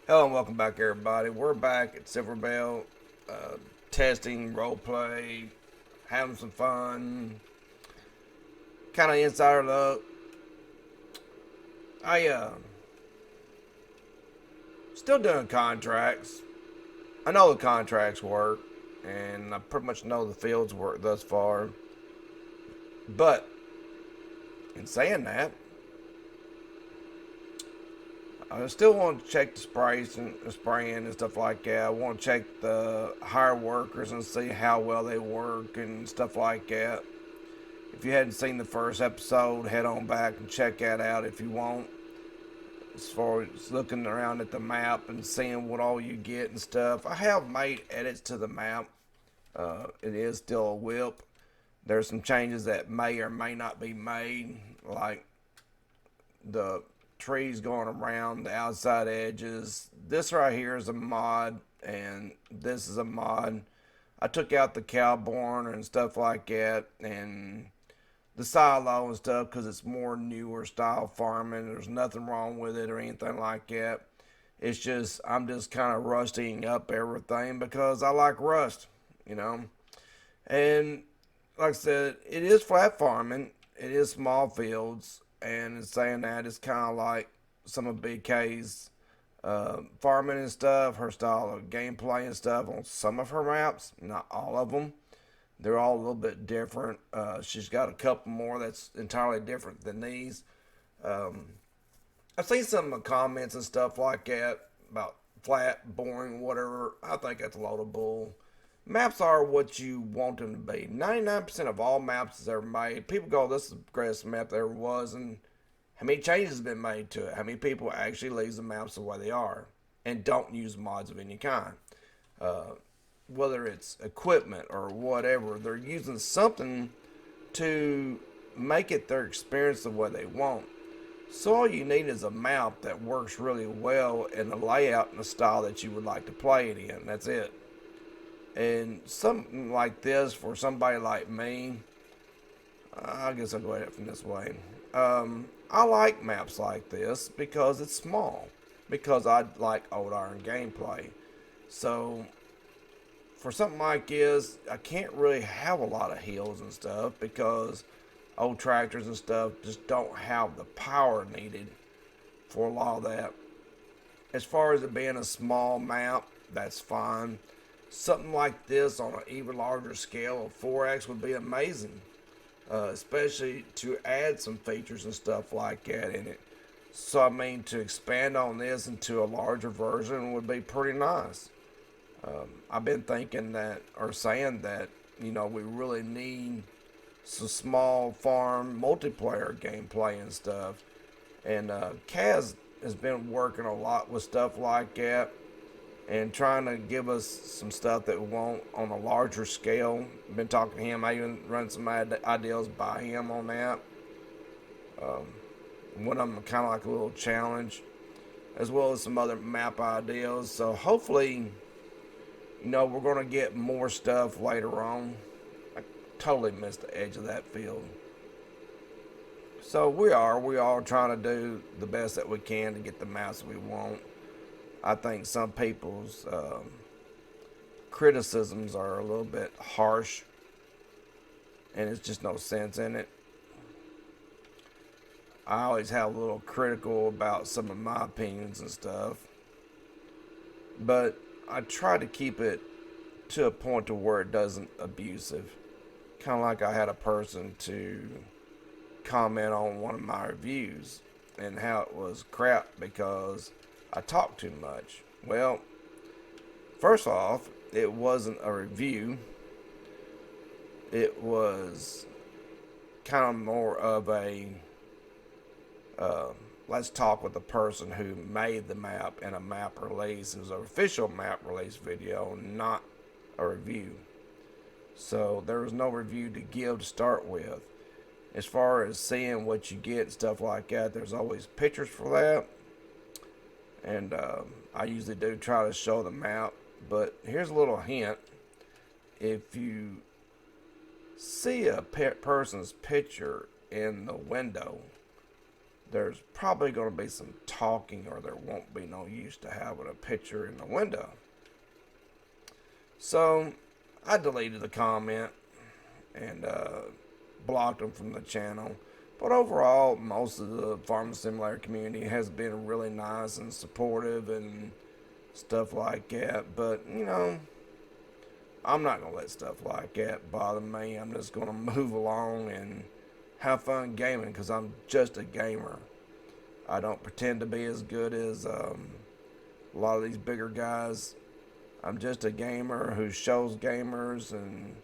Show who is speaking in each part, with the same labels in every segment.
Speaker 1: Hello and welcome back, everybody. We're back at Silverbell, testing role play, having some fun, kind of insider look. I still doing contracts. I know the contracts work, and I pretty much know the fields work thus far. But in saying that, I still want to check the sprays and the spraying and stuff like that. I want to check the hire workers and see how well they work and stuff like that. If you hadn't seen the first episode, head on back and check that out if you want. As far as looking around at the map and seeing what all you get and stuff, I have made edits to the map. It is still a WIP. There's some changes that may or may not be made, like the trees going around the outside edges. This right here is a mod, and this is a mod. I took out the cowborn and stuff like that, and the silo and stuff because it's more newer style farming. There's nothing wrong with it or anything like that. It's just I'm just kind of rusting up everything because I like rust, you know. And like I said, it is flat farming. It is small fields, and in saying that, it's kind of like some of Big K's farming and stuff. Her style of gameplay and stuff on some of her maps, not all of them. They're all a little bit different. She's got a couple more that's entirely different than these. Um, I've seen some of the comments and stuff like that about flat, boring, whatever. I think that's a load of bull. Maps are what you want them to be. 99% of all maps that's ever made, people go, this is the greatest map there ever was, and how many changes have been made to it? How many people actually leave the maps the way they are and don't use mods of any kind? Uh, whether it's equipment or whatever, they're using something to make it their experience the way they want. So all you need is a map that works really well and the layout and the style that you would like to play it in. That's it. And something like this for somebody like me, I guess I'll go ahead from this way. I like maps like this because it's small. Because I like old iron gameplay. So for something like this, I can't really have a lot of hills and stuff because old tractors and stuff just don't have the power needed for a lot of that. As far as it being a small map, that's fine. Something like this on an even larger scale of 4x would be amazing, especially to add some features and stuff like that in it. So, I mean, to expand on this into a larger version would be pretty nice. I've been thinking that, or saying that, we really need some small farm multiplayer gameplay and stuff. And Kaz has been working a lot with stuff like that and trying to give us some stuff that we want on a larger scale. Been talking to him. I even run some ideas by him on that. One of them kind of like a little challenge, as well as some other map ideas. So hopefully, we're going to get more stuff later on. I totally missed the edge of that field. So we are trying to do the best that we can to get the maps we want. I think some people's criticisms are a little bit harsh, and it's just no sense in it. I always have a little critical about some of my opinions and stuff, but I try to keep it to a point to where it doesn't abusive. Kind of like I had a person to comment on one of my reviews and how it was crap because I talked too much. Well, first off, it wasn't a review. It was kind of more of a uh, let's talk with the person who made the map in a map release. It was an official map release video, not a review. So there was no review to give to start with. As far as seeing what you get and stuff like that, there's always pictures for that. And I usually do try to show the map. But here's a little hint. If you see a person's picture in the window, there's probably going to be some talking, or there won't be no use to having a picture in the window. So I deleted the comment and blocked them from the channel. But overall, most of the Farming Simulator community has been really nice and supportive and stuff like that. But, you know, I'm not going to let stuff like that bother me. I'm just going to move along and have fun gaming, because I'm just a gamer. I don't pretend to be as good as a lot of these bigger guys. I'm just a gamer who shows gamers and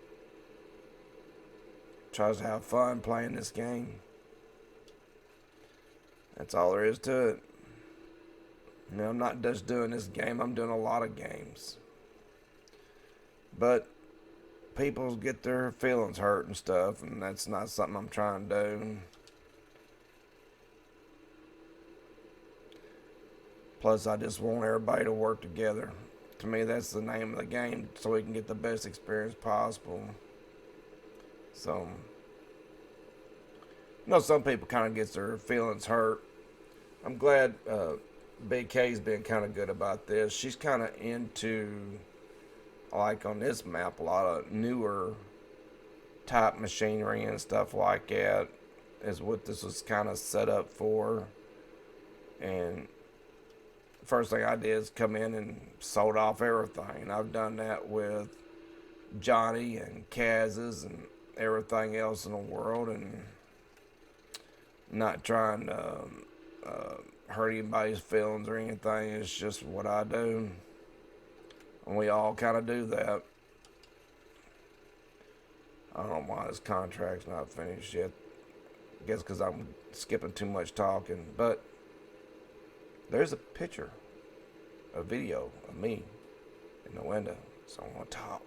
Speaker 1: tries to have fun playing this game. That's all there is to it. You know, I'm not just doing this game, I'm doing a lot of games. But people get their feelings hurt and stuff, and that's not something I'm trying to do. Plus, I just want everybody to work together. To me, that's the name of the game, so we can get the best experience possible. So, you know, some people kind of get their feelings hurt. I'm glad BK's been kind of good about this. She's kind of into, like on this map, a lot of newer type machinery and stuff like that is what this was kind of set up for. And first thing I did is come in and sold off everything. I've done that with Johnny and Kaz's and everything else in the world, and not trying to hurt anybody's feelings or anything. It's just what I do, and we all kind of do that. I don't know why this contract's not finished yet. I guess because I'm skipping too much talking. But there's a picture, a video of me in the window, so I'm going to talk.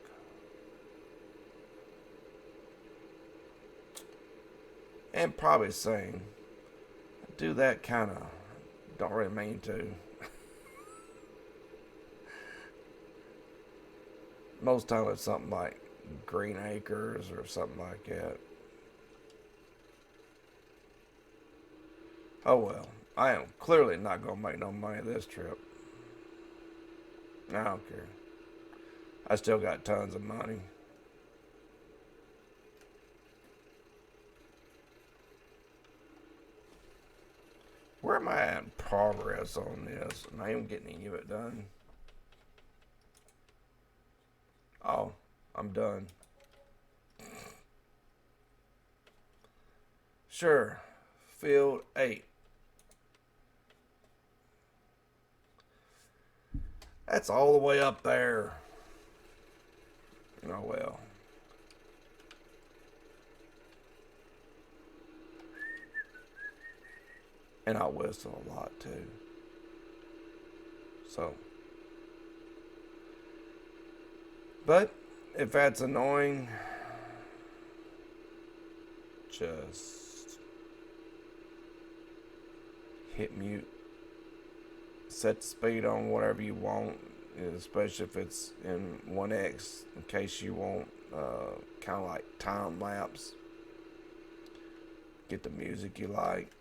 Speaker 1: And probably sing. I do that kind of, don't really mean to. Most time it's something like Green Acres or something like that. Oh well, I am clearly not going to make no money this trip. I don't care. I still got tons of money. Where am I at in progress on this? I'm not even getting any of it done. Oh, I'm done. Sure. Field 8. That's all the way up there. Oh well. And I whistle a lot too. So. But if that's annoying, just hit mute. Set the speed on whatever you want, especially if it's in 1x, in case you want kind of like time lapse. Get the music you like.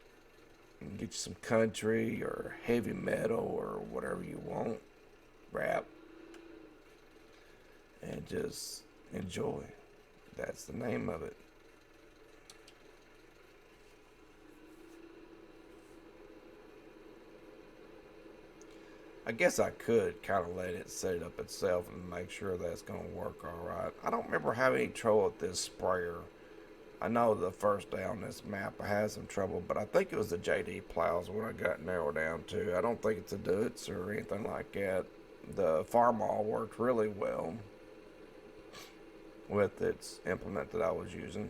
Speaker 1: And get you some country or heavy metal or whatever you want. Rap. And just enjoy. That's the name of it. I guess I could kind of let it set it up itself and make sure that's going to work alright. I don't remember having any trouble with this sprayer. I know the first day on this map I had some trouble, but I think it was the JD plows when I got narrowed down to. I don't think it's a Dutz or anything like that. The Farmall worked really well with its implement that I was using.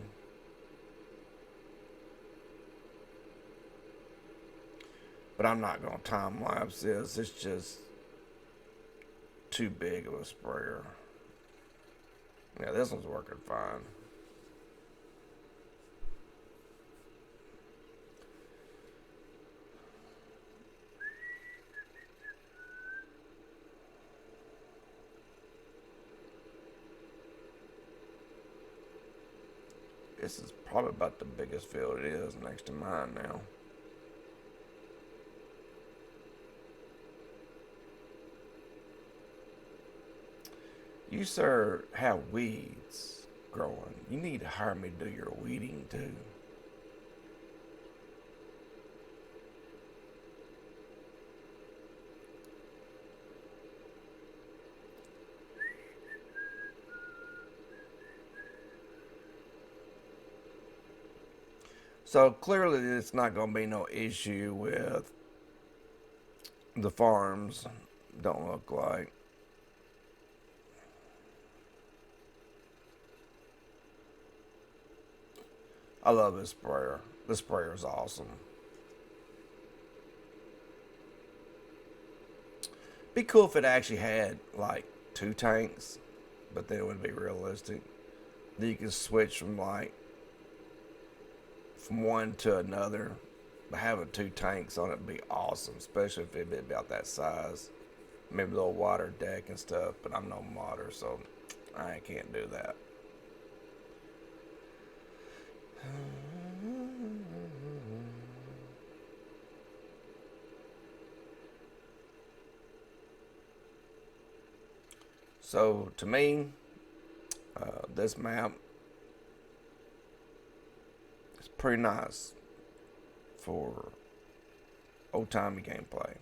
Speaker 1: But I'm not going to time lapse this. It's just too big of a sprayer. Yeah, this one's working fine. This is probably about the biggest field it is next to mine now. You, sir, have weeds growing. You need to hire me to do your weeding too. So clearly, it's not going to be no issue with the farms. Don't look like. I love this sprayer. This sprayer is awesome. Be cool if it actually had like 2 tanks, but then it would be realistic. Then you can switch from one to another. But having 2 tanks on it would be awesome, especially if it'd be about that size. Maybe a little water deck and stuff, but I'm no modder, so I can't do that. So to me, this map is pretty nice for old timey gameplay.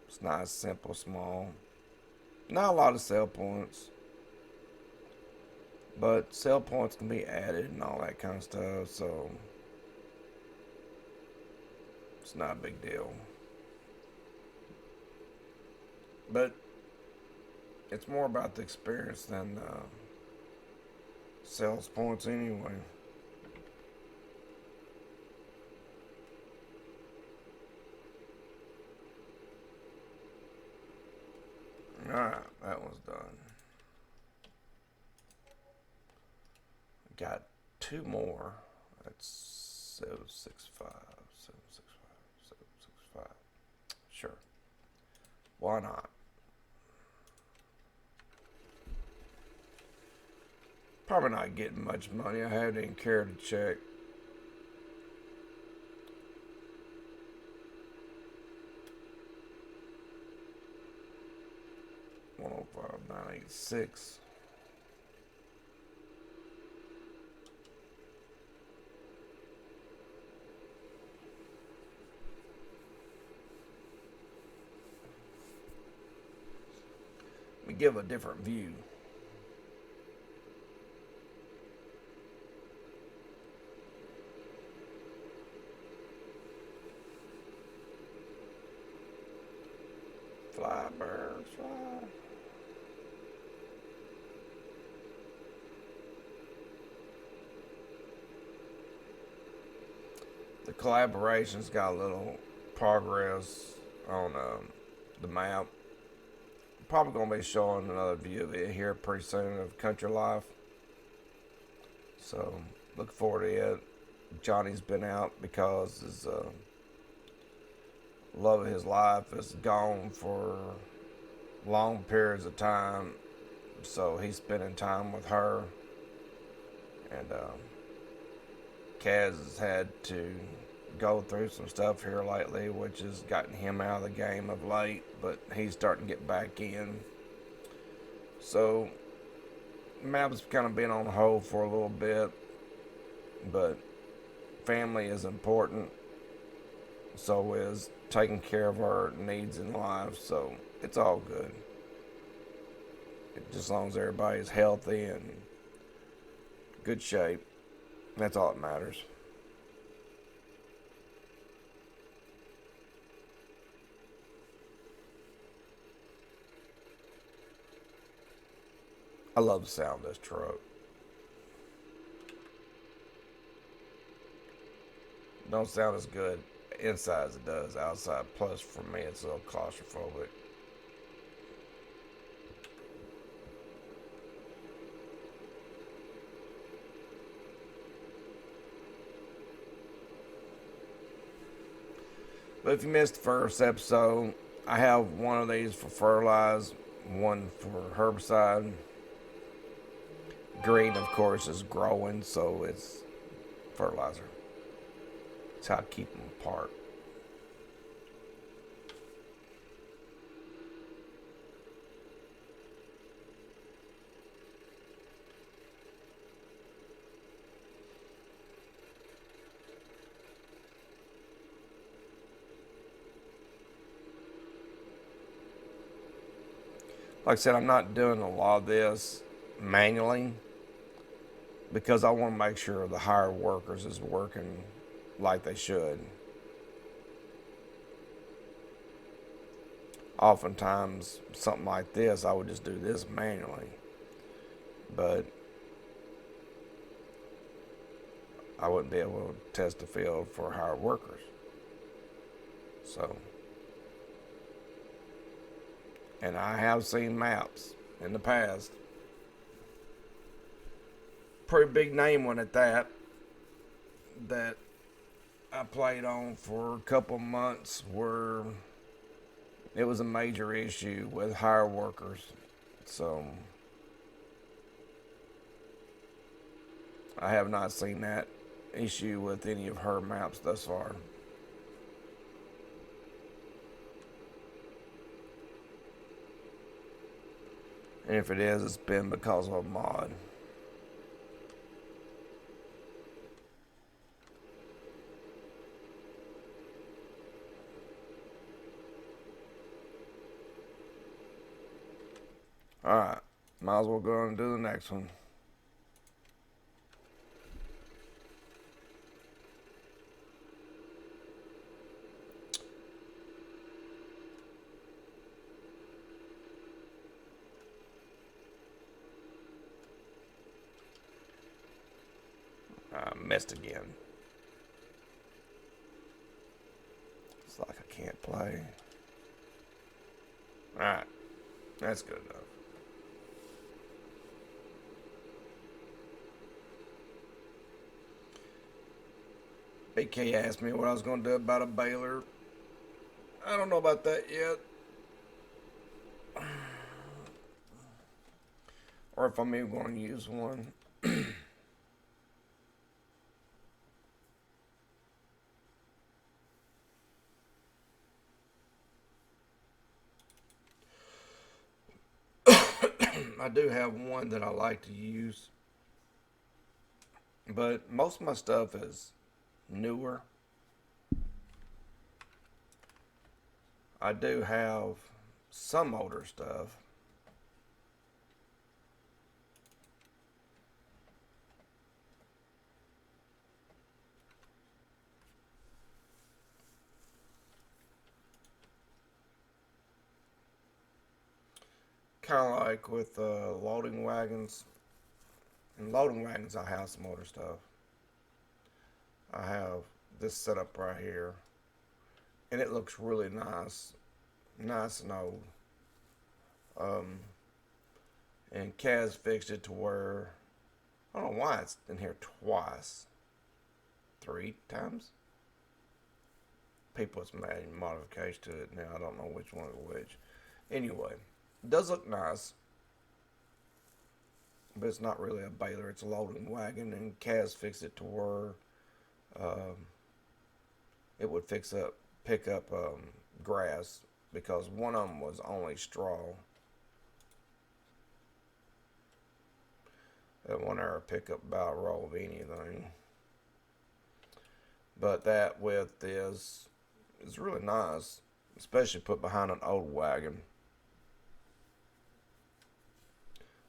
Speaker 1: It's nice, simple, small. Not a lot of sell points, but sell points can be added and all that kind of stuff, so it's not a big deal. But it's more about the experience than sales points anyway. Alright, that one's done. Got 2 more. That's 765, 765, 765. Sure. Why not? Probably not getting much money. I haven't even cared to check. $105,986. Let me give a different view. Fly, birds, fly. The collaboration's got a little progress on the map. Probably going to be showing another view of it here pretty soon of Country Life. So, look forward to it. Johnny's been out because his love of his life is gone for long periods of time. So, he's spending time with her. And Kaz has had to go through some stuff here lately, which has gotten him out of the game of late, but he's starting to get back in. So, map's kind of been on hold for a little bit, but family is important. So is taking care of our needs in life, so it's all good. Just as long as everybody's healthy and good shape, that's all that matters. I love the sound of this truck. Don't sound as good inside as it does outside. Plus, for me, it's a little claustrophobic. But if you missed the first episode, I have one of these for fertilize, one for herbicide. Green, of course, is growing, so it's fertilizer. It's how I keep them apart. Like I said, I'm not doing a lot of this manually because I want to make sure the hired workers is working like they should. Oftentimes, something like this, I would just do this manually, but I wouldn't be able to test the field for hired workers. So, and I have seen maps in the past, pretty big name one at that, that I played on for a couple months where it was a major issue with hired workers. So I have not seen that issue with any of her maps thus far. And if it is, it's been because of a mod. Alright, might as well go on and do the next one. I missed again. It's like I can't play. Alright, that's good enough. BK asked me what I was going to do about a baler. I don't know about that yet. Or if I'm even going to use one. I do have one that I like to use. But most of my stuff is newer. I do have some older stuff. Kind of like with loading wagons. In loading wagons, I have some older stuff. I have this setup right here. And it looks really nice. Nice and old. And Kaz fixed it to where, I don't know why it's in here twice. 3 times? People's made modifications to it now. I don't know which one is which. Anyway, it does look nice. But it's not really a baler. It's a loading wagon. And Kaz fixed it to where it would pick up grass. Because one of them was only straw. It won't ever pick up about a roll of anything. But that width is really nice, especially put behind an old wagon.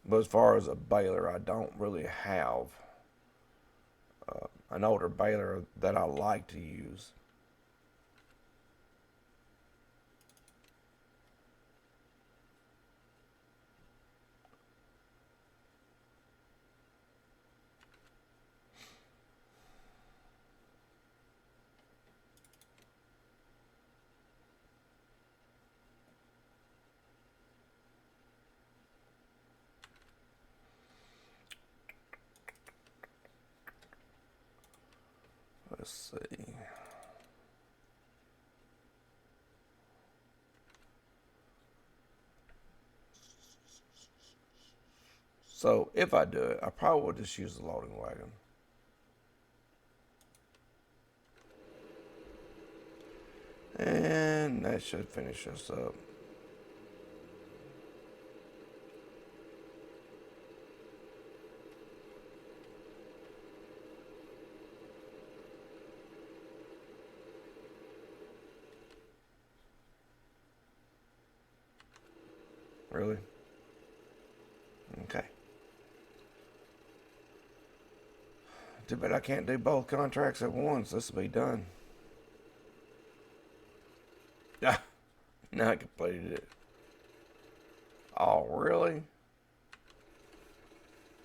Speaker 1: But as far as a baler, I don't really have an older baler that I like to use. Let's see. So if I do it, I probably will just use the loading wagon. And that should finish us up. Really? Okay. Too bad I can't do both contracts at once. This will be done. Ah, now I completed it. Oh, really?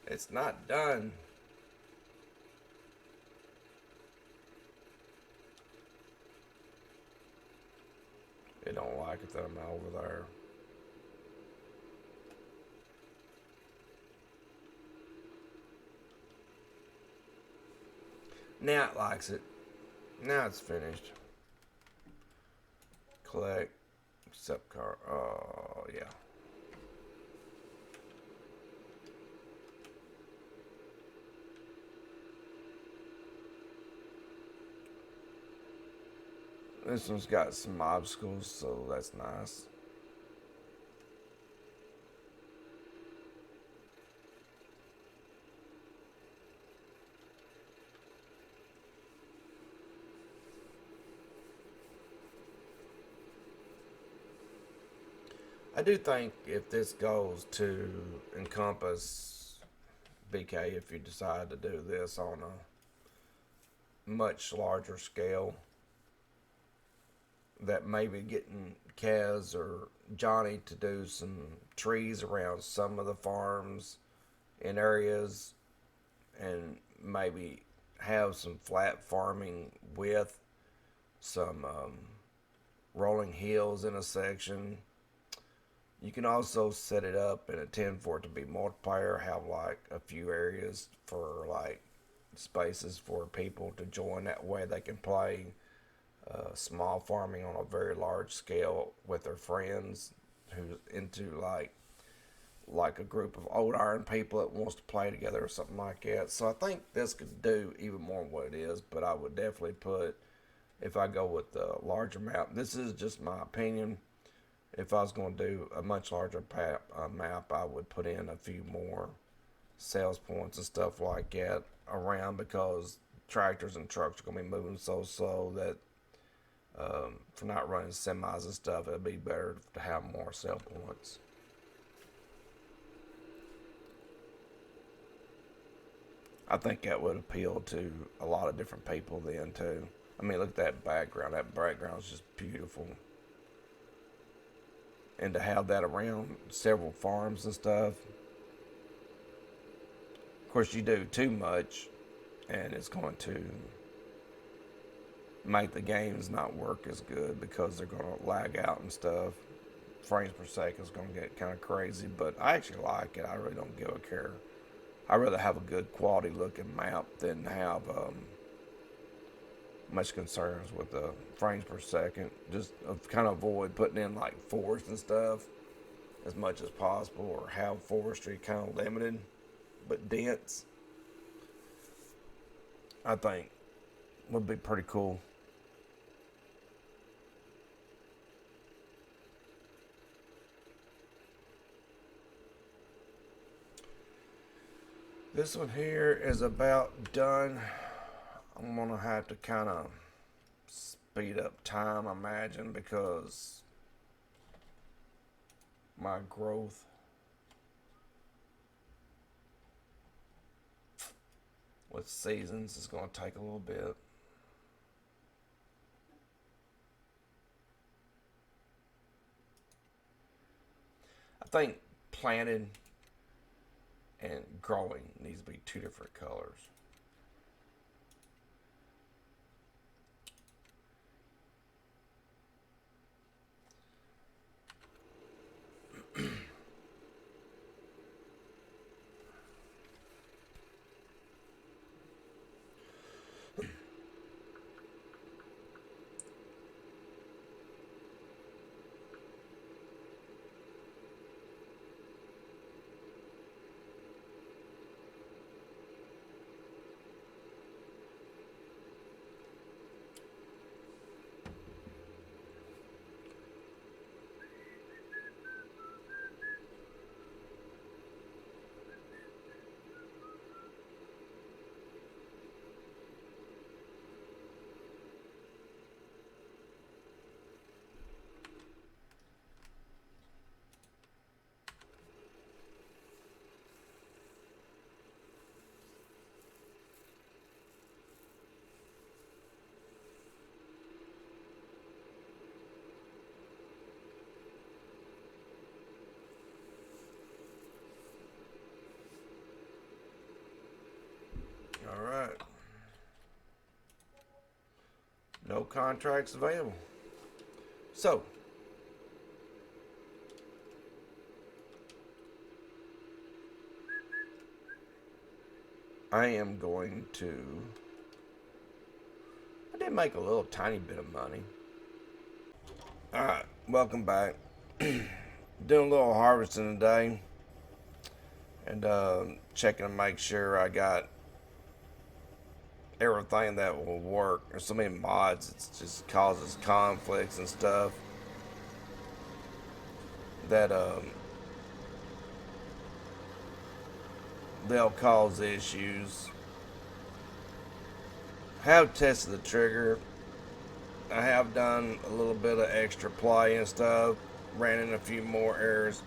Speaker 1: It's not done. It don't like it that I'm over there. Now it likes it. Now it's finished. Collect. Accept car. Oh, yeah. This one's got some obstacles, so that's nice. I do think if this goes to encompass BK, if you decide to do this on a much larger scale, that maybe getting Kaz or Johnny to do some trees around some of the farms in areas and maybe have some flat farming with some rolling hills in a section. You can also set it up and intend for it to be multiplayer, have like a few areas for like spaces for people to join. That way they can play small farming on a very large scale with their friends who's into like a group of old iron people that wants to play together or something like that. So I think this could do even more than what it is, but I would definitely put, if I go with the larger map, this is just my opinion. If I was going to do a much larger map, I would put in a few more sales points and stuff like that around, because tractors and trucks are going to be moving so slow that for not running semis and stuff, it'd be better to have more sell points. I think that would appeal to a lot of different people then too. I mean, look at that background. That background is just beautiful. And to have that around several farms and stuff. Of course, you do too much, and it's going to make the games not work as good because they're going to lag out and stuff. Frames per second is going to get kind of crazy, but I actually like it. I really don't give a care. I'd rather have a good quality looking map than have much concerns with the frames per second. Just kind of avoid putting in like forest and stuff as much as possible, or have forestry kind of limited but dense. I think would be pretty cool. This one here is about done. I'm gonna have to kind of speed up time, I imagine, because my growth with seasons is going to take a little bit. I think planted and growing needs to be two different colors. no contracts available. So, I am going to, I did make a little tiny bit of money. Alright, welcome back. Doing a little harvesting today. And checking to make sure I got everything that will work. There's so many mods, it just causes conflicts and stuff that they'll cause issues. Have tested the trigger. I have done a little bit of extra play and stuff. Ran in a few more errors.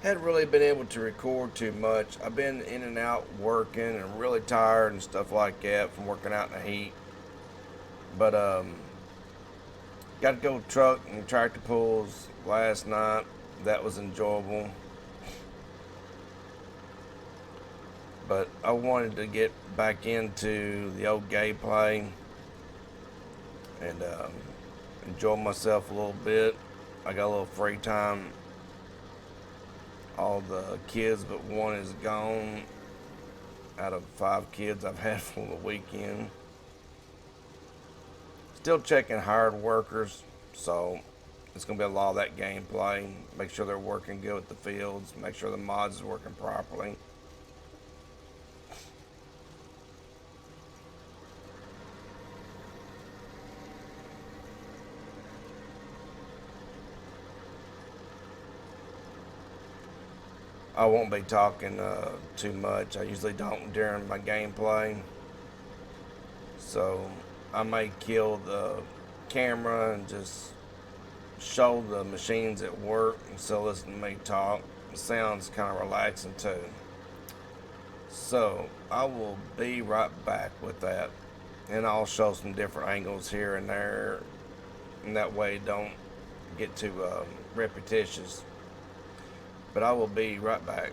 Speaker 1: Hadn't really been able to record too much. I've been in and out working and really tired and stuff like that from working out in the heat. But got to go truck and tractor pulls last night. That was enjoyable. But I wanted to get back into the old gameplay and enjoy myself a little bit. I got a little free time. All the kids but one is gone out of 5 kids I've had for the weekend. Still checking hired workers, so it's going to be a lot of that gameplay. Make sure they're working good with the fields, make sure the mods are working properly. I won't be talking too much. I usually don't during my gameplay. So I may kill the camera and just show the machines at work and so listen to me talk. It sounds kind of relaxing too. So I will be right back with that. And I'll show some different angles here and there. And that way don't get too repetitious. But I will be right back.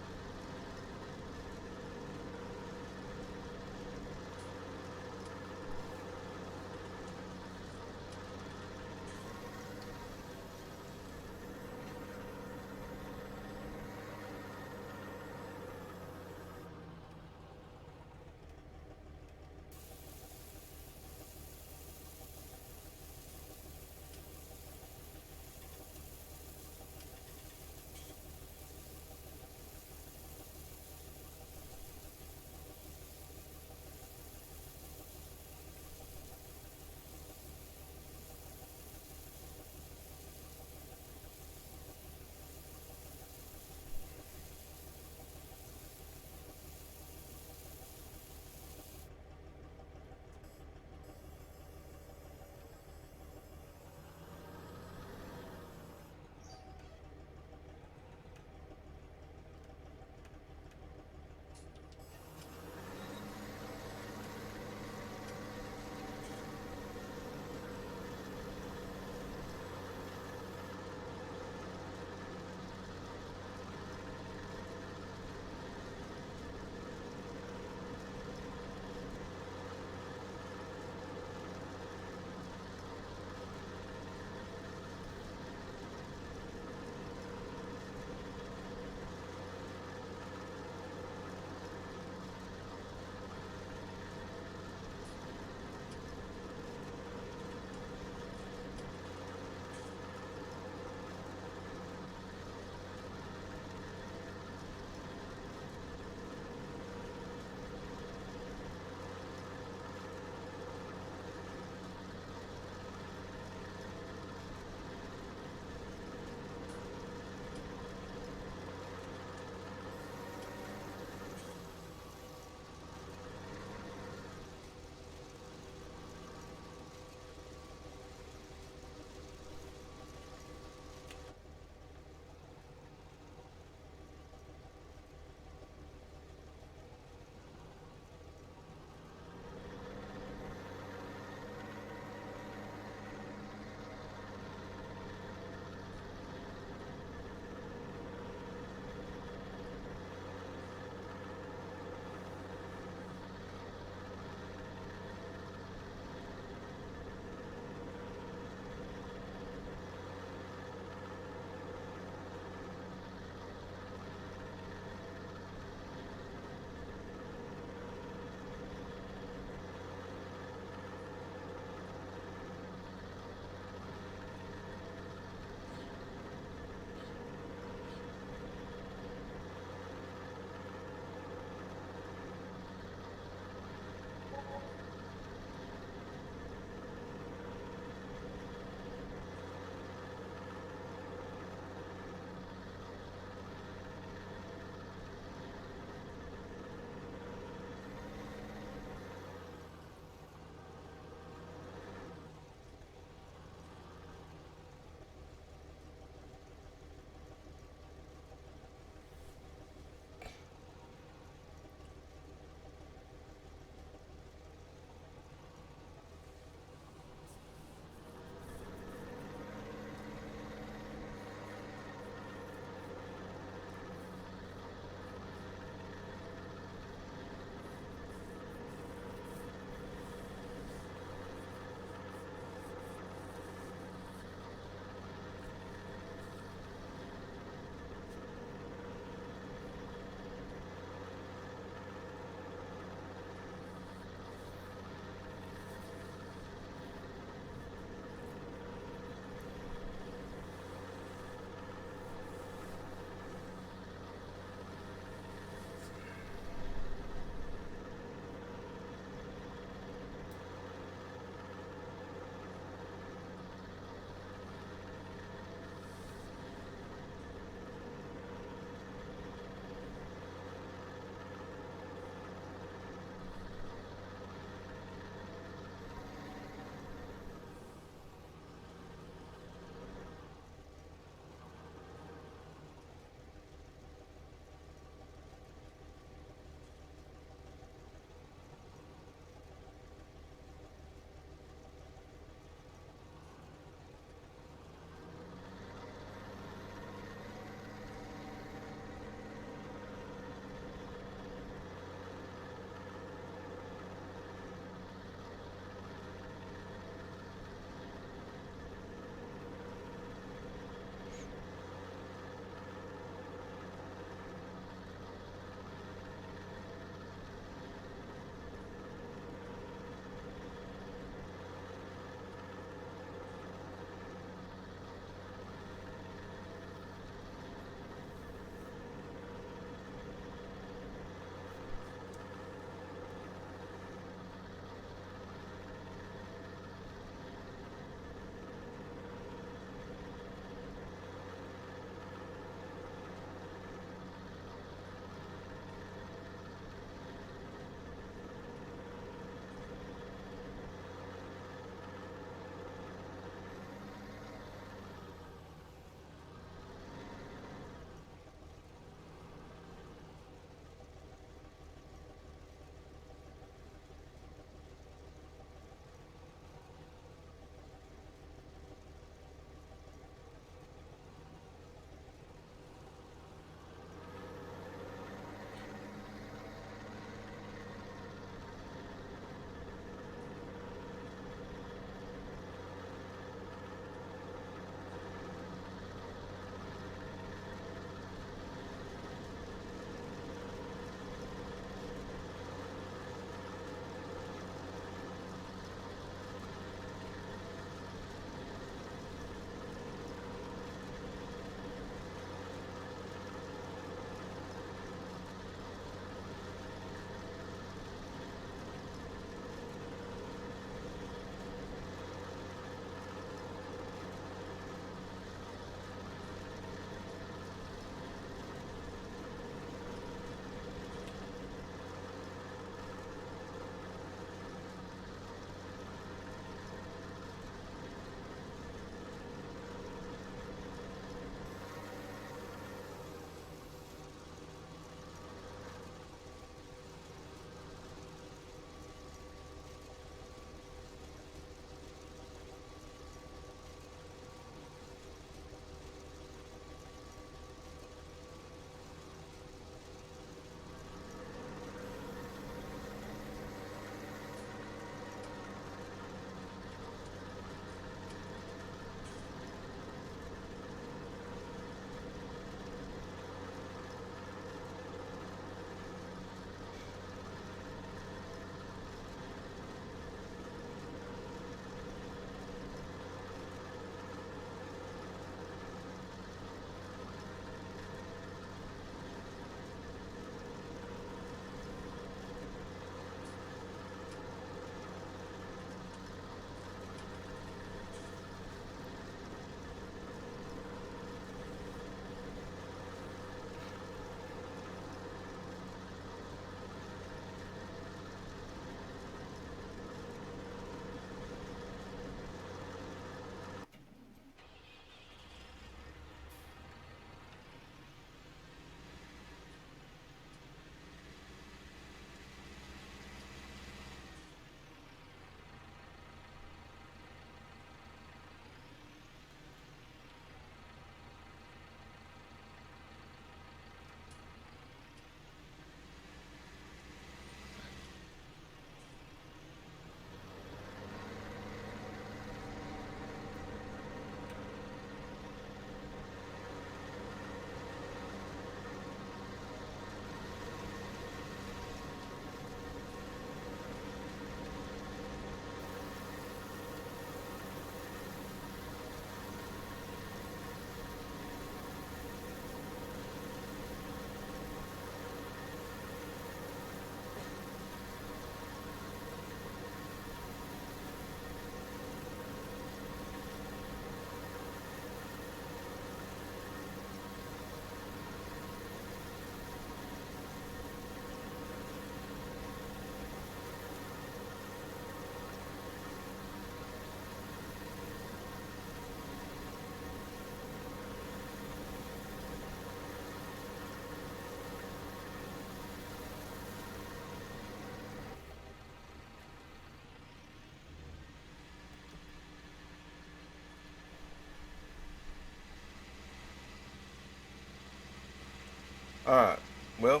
Speaker 1: Alright, well,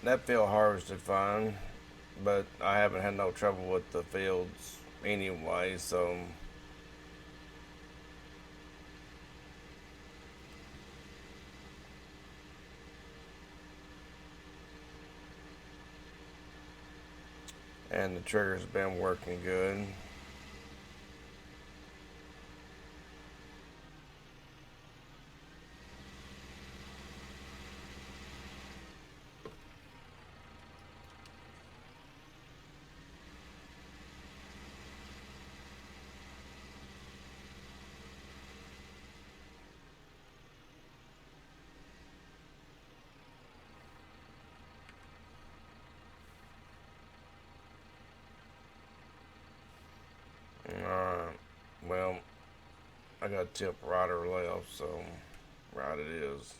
Speaker 1: that field harvested fine, but I haven't had no trouble with the fields anyway, so and the trigger's been working good. Alright, well, I got tip right or left, so right it is.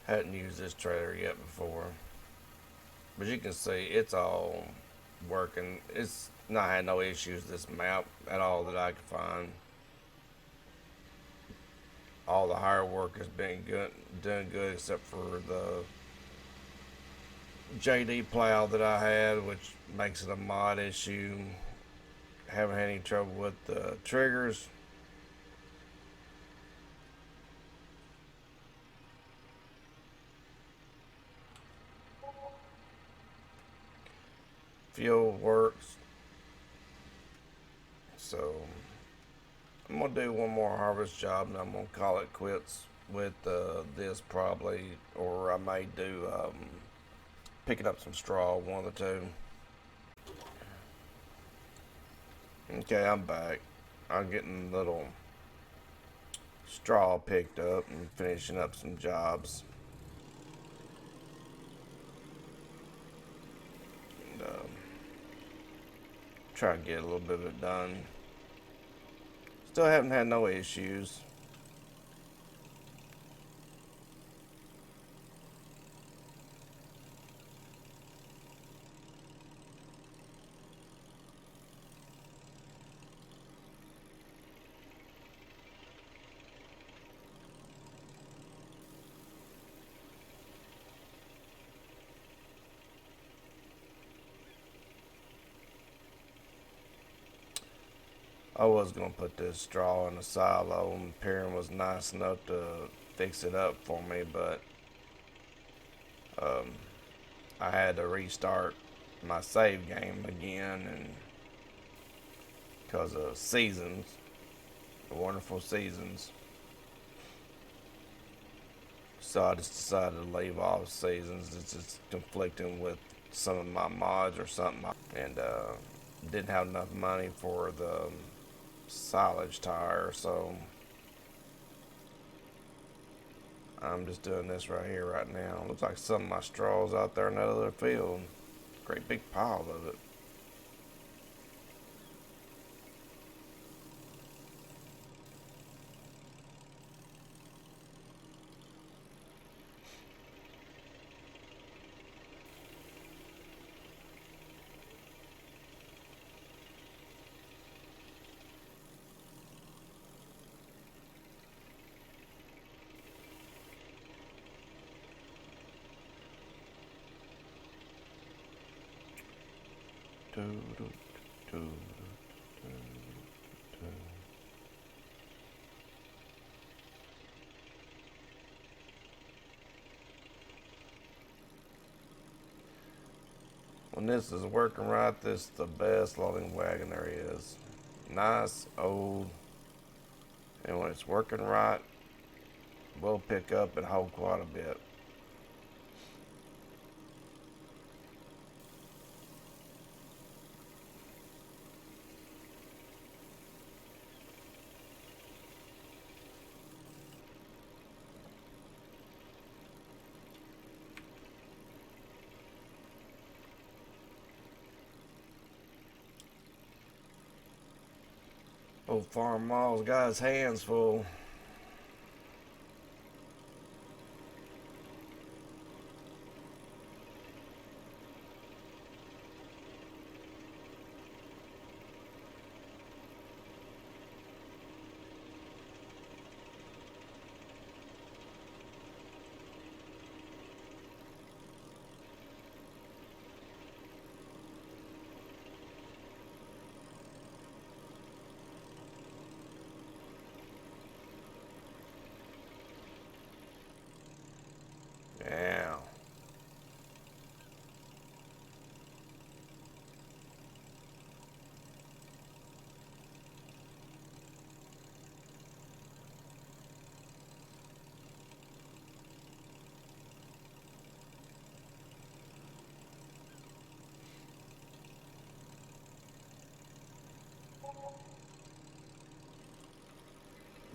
Speaker 1: Hadn't used this trailer yet before, but you can see it's all working. It's not had no issues this map at all that I could find. All the hire work has been good, done good except for the JD plow that I had, which makes it a mod issue. Haven't had any trouble with the triggers. Fuel works. So I'm gonna do one more harvest job and I'm gonna call it quits with this probably, or I may do picking up some straw, one of the two. Okay, I'm back. I'm getting a little straw picked up and finishing up some jobs. And, try to get a little bit of it done. Still haven't had no issues. I was gonna put this straw in the silo, and Perrin was nice enough to fix it up for me, but um, I had to restart my save game again, and because of seasons, the wonderful seasons, so I just decided to leave off seasons. It's just conflicting with some of my mods or something, and didn't have enough money for the silage tire, so I'm just doing this right here right now. Looks like some of my straw's out there in that other field. Great big pile of it. When this is working right, this is the best loading wagon there is. Nice, old, and when it's working right, we'll pick up and hold quite a bit. Old Farm Mall's got his hands full.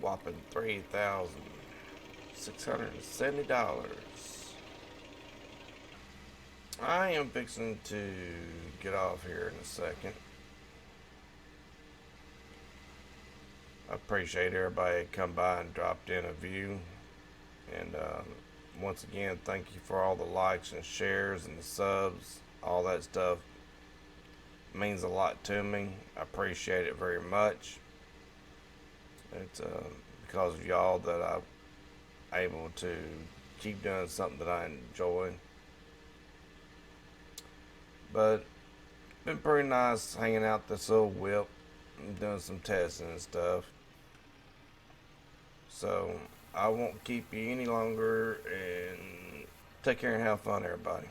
Speaker 1: Whopping $3,670. I am fixing to get off here in a second. I appreciate everybody that come by and dropped in a view. And once again, thank you for all the likes and shares and the subs. All that stuff means a lot to me. I appreciate it very much. It's because of y'all that I'm able to keep doing something that I enjoy. But it's been pretty nice hanging out this old whip and doing some testing and stuff. So I won't keep you any longer, and take care and have fun, everybody.